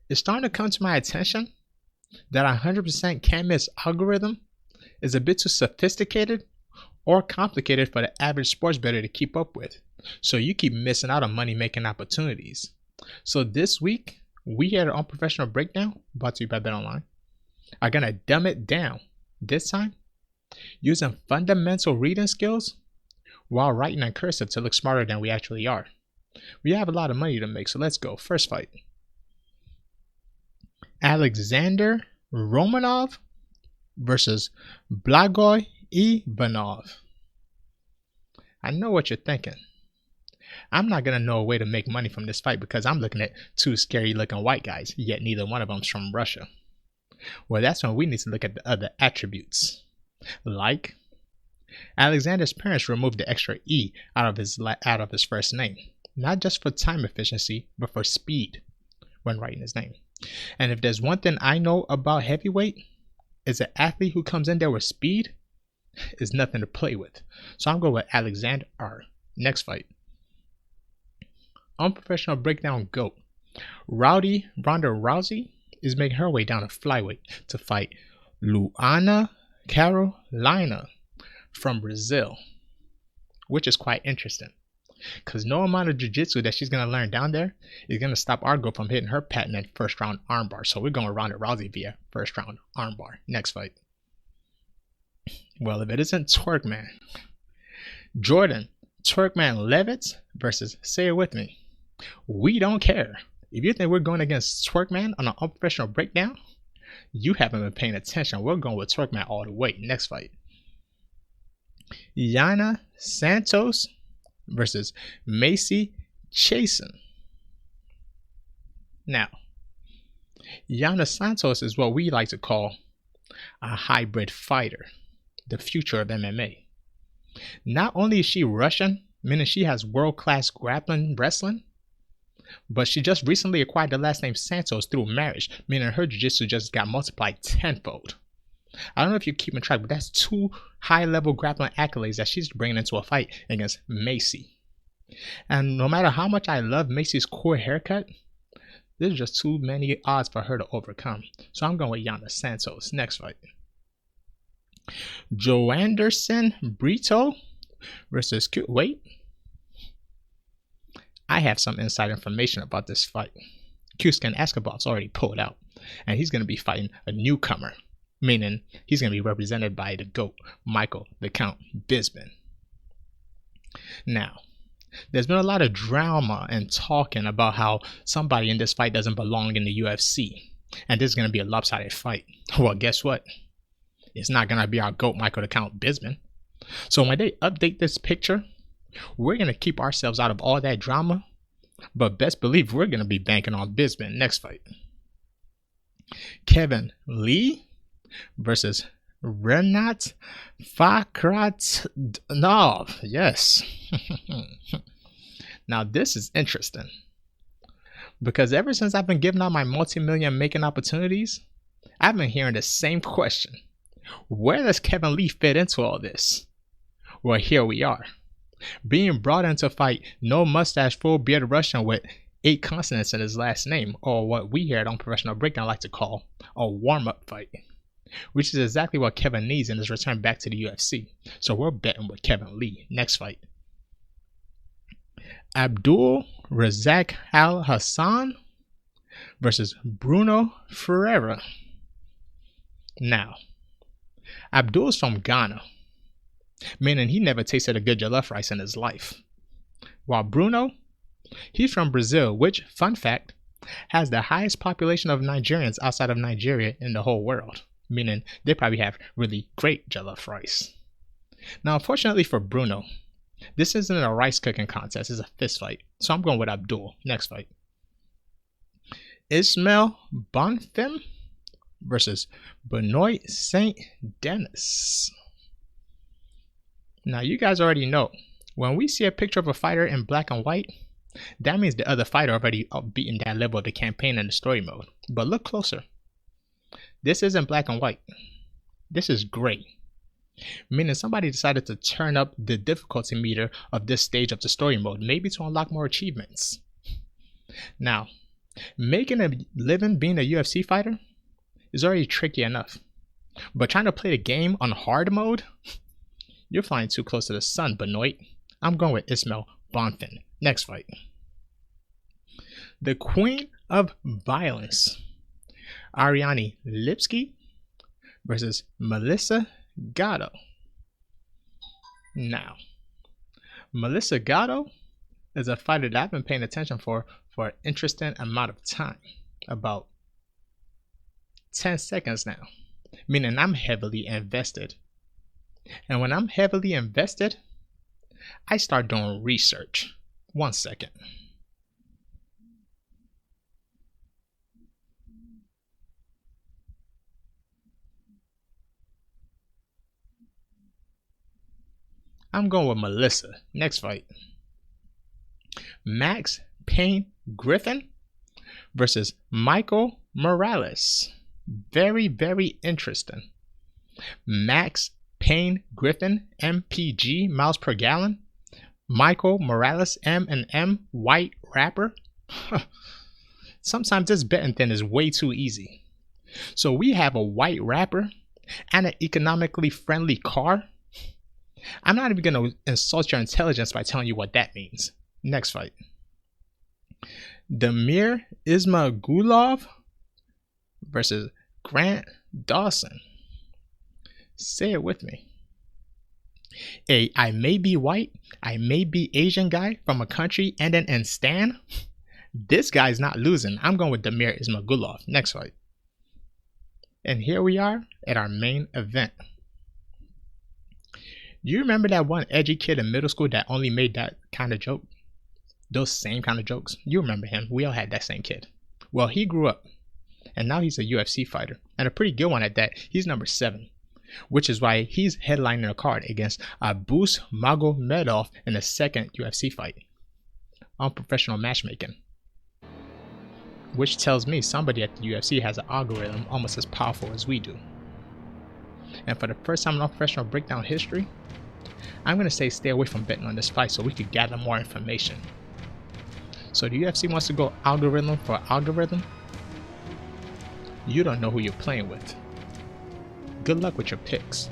It's starting to come to my attention that 100% can't miss algorithm is a bit too sophisticated or complicated for the average sports bettor to keep up with. So you keep missing out on money making opportunities. So this week, we here at Unprofessional Breakdown, brought to you by BetOnline, are going to dumb it down. This time, using fundamental reading skills while writing in cursive to look smarter than we actually are. We have a lot of money to make, so let's go. First fight. Alexander Romanov versus Blagoy Ivanov. I know what you're thinking. I'm not going to know a way to make money from this fight because I'm looking at two scary looking white guys, yet neither one of them's from Russia. Well, that's when we need to look at the other attributes. Like, Alexander's parents removed the extra E out of his first name, not just for time efficiency, but for speed when writing his name. And if there's one thing I know about heavyweight, is an athlete who comes in there with speed is nothing to play with. So I'm going with Alexander R. Next fight. Unprofessional Breakdown GOAT. Ronda Rousey is making her way down to flyweight to fight Luana Carolina from Brazil, which is quite interesting because no amount of jiu-jitsu that she's going to learn down there is going to stop our girl from hitting her patented first round armbar. So we're going with Ronda Rousey via first round armbar. Next fight. Well, if it isn't Twerkman, Jordan Twerkman Levitz versus, say it with me, we don't care. If you think we're going against Twerkman on an Unprofessional Breakdown, you haven't been paying attention. We're going with Twerkman all the way. Next fight. Yana Santos versus Macy Chasen. Now, Yana Santos is what we like to call a hybrid fighter, the future of MMA. Not only is she Russian, meaning she has world-class grappling wrestling, but she just recently acquired the last name Santos through marriage, meaning her jiu-jitsu just got multiplied tenfold. I don't know if you're keeping track, but that's two high-level grappling accolades that she's bringing into a fight against Macy. And no matter how much I love Macy's core haircut, there's just too many odds for her to overcome. So I'm going with Yana Santos. Next fight. Joanderson Brito versus Q. Wait. I have some inside information about this fight. Q-Skin Escobar's already pulled out, and he's going to be fighting a newcomer, meaning he's going to be represented by the GOAT, Michael the Count Bisping. Now, there's been a lot of drama and talking about how somebody in this fight doesn't belong in the UFC, and this is going to be a lopsided fight. Well, guess what? It's not going to be our GOAT, Michael the Count Bisping. So when they update this picture, we're going to keep ourselves out of all that drama, but best believe we're going to be banking on Bisping. Next fight. Kevin Lee versus Renat Fakhratdinov. Yes. Now this is interesting because ever since I've been giving out my multi-million making opportunities, I've been hearing the same question. Where does Kevin Lee fit into all this? Well, here we are. Being brought in to fight no mustache, full beard Russian with 8 consonants in his last name, or what we here at Unprofessional Breakdown like to call a warm-up fight, which is exactly what Kevin needs in his return back to the UFC. So we're betting with Kevin Lee. Next fight. Abdul Razak Alhassan versus Bruno Ferreira. Now, Abdul's from Ghana, meaning he never tasted a good jollof rice in his life. While Bruno, he's from Brazil, which, fun fact, has the highest population of Nigerians outside of Nigeria in the whole world, meaning they probably have really great jollof rice. Now, unfortunately for Bruno, this isn't a rice cooking contest, it's a fist fight. So I'm going with Abdul. Next fight. Ismail Bonfim versus Benoit Saint Denis. Now, you guys already know, when we see a picture of a fighter in black and white, that means the other fighter already beaten that level of the campaign and the story mode. But look closer. This isn't black and white. This is gray. Meaning somebody decided to turn up the difficulty meter of this stage of the story mode, maybe to unlock more achievements. Now, Making a living being a UFC fighter is already tricky enough. But trying to play the game on hard mode? You're flying too close to the sun, Benoit. I'm going with Ismail Bonfim. Next fight. The Queen of Violence. Ariana Lipsky versus Melissa Gatto. Now, Melissa Gatto is a fighter that I've been paying attention for an interesting amount of time. About 10 seconds now. Meaning I'm heavily invested. And when I'm heavily invested, I start doing research. 1 second. I'm going with Melissa. Next fight. Max Payne Griffin versus Michael Morales. Very, very interesting. Max Payne Griffin, MPG, miles per gallon. Michael Morales, M&M, white rapper. Sometimes this betting thing is way too easy. So we have a white rapper and an economically friendly car. I'm not even going to insult your intelligence by telling you what that means. Next fight. Damir Ismagulov versus Grant Dawson. Say it with me. I may be white, I may be Asian guy from a country ending in Stan. This guy's not losing. I'm going with Damir Ismagulov. Next fight. And here we are at our main event. Do you remember that one edgy kid in middle school that only made that kind of joke? Those same kind of jokes. You remember him. We all had that same kid. Well, he grew up. And now he's a UFC fighter. And a pretty good one at that. He's number 7. Which is why he's headlining a card against Abdul Magomedov in the second UFC fight. Unprofessional matchmaking. Which tells me somebody at the UFC has an algorithm almost as powerful as we do. And for the first time in Unprofessional breakdown history, I'm going to say stay away from betting on this fight so we could gather more information. So the UFC wants to go algorithm for algorithm. You don't know who you're playing with. Good luck with your picks.